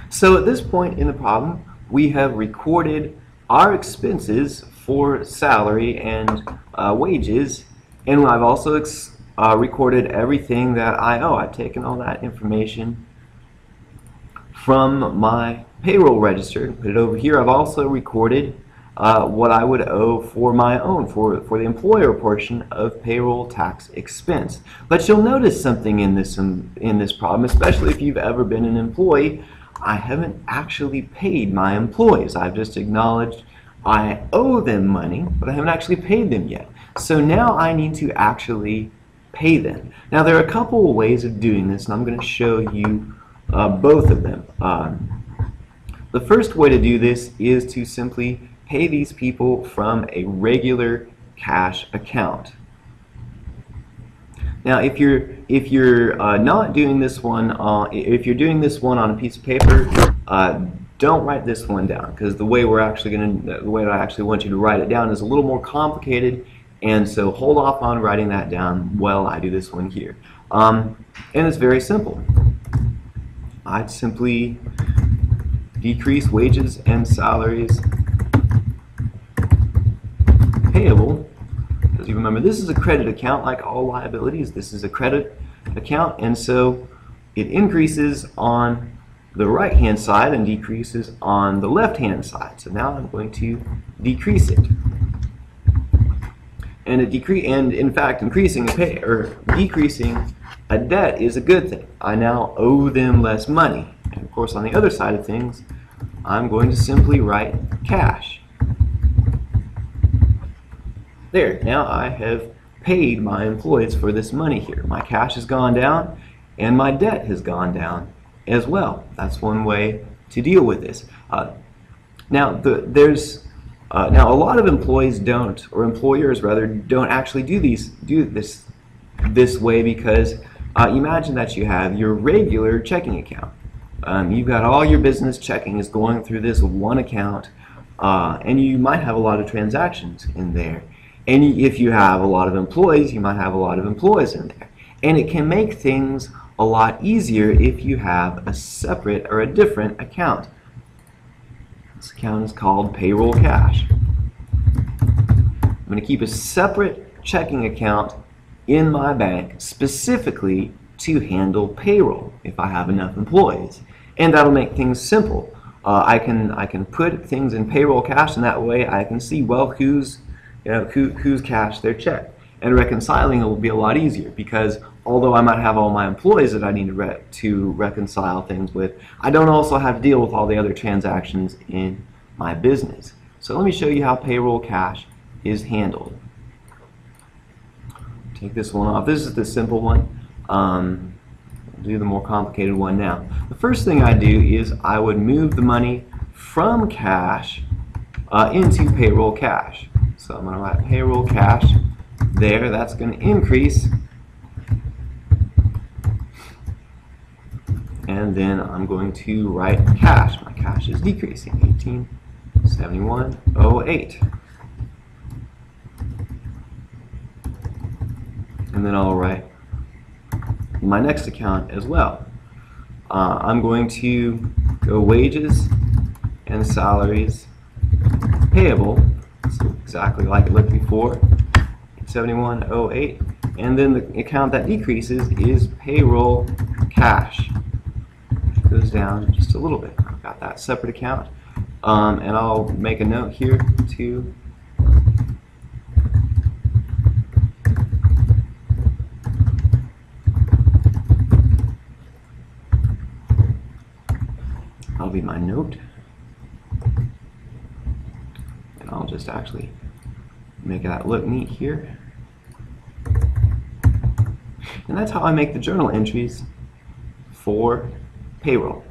So at this point in the problem, we have recorded our expenses for salary and wages, and I've also recorded everything that I owe. I've taken all that information from my payroll register and put it over here. I've also recorded what I would owe for my own, for the employer portion of payroll tax expense. But you'll notice something in this problem, especially if you've ever been an employee. I haven't actually paid my employees. I've just acknowledged I owe them money, but I haven't actually paid them yet. So now I need to actually pay them. Now there are a couple of ways of doing this, and I'm going to show you both of them. The first way to do this is to simply pay these people from a regular cash account. Now, if you're not doing this one, if you're doing this one on a piece of paper, don't write this one down, because the way that I actually want you to write it down is a little more complicated, and so hold off on writing that down while I do this one here. And it's very simple. I'd simply decrease wages and salaries payable. As you remember, this is a credit account. Like all liabilities, this is a credit account, and so it increases on the right hand side and decreases on the left hand side. So now I'm going to decrease it. And in fact, increasing decreasing a debt is a good thing. I now owe them less money. And of course, on the other side of things, I'm going to simply write cash. There, now I have paid my employees for this money here. My cash has gone down and my debt has gone down as well. That's one way to deal with this. Now a lot of employees don't, or employers rather, don't actually do this way, because imagine that you have your regular checking account. You've got all your business checking is going through this one account, and you might have a lot of transactions in there. And if you have a lot of employees, you might have a lot of employees in there. And it can make things a lot easier if you have a separate or a different account. This account is called Payroll Cash. I'm going to keep a separate checking account in my bank specifically to handle payroll if I have enough employees. And that'll make things simple. I can put things in Payroll Cash, and that way I can see, well, who's cashed their check. And reconciling it will be a lot easier, because although I might have all my employees that I need to reconcile things with, I don't also have to deal with all the other transactions in my business. So let me show you how Payroll Cash is handled. Take this one off. This is the simple one. I'll do the more complicated one now. The first thing I do is I would move the money from cash into Payroll Cash. So I'm going to write Payroll Cash there. That's going to increase. And then I'm going to write cash. My cash is decreasing, 1871.08. And then I'll write my next account as well. I'm going to go wages and salaries payable, so exactly like it looked before, 71.08, and then the account that decreases is Payroll Cash. It goes down just a little bit. I've got that separate account, and I'll make a note here to that'll be my note. And I'll just actually make that look neat here. And that's how I make the journal entries for payroll.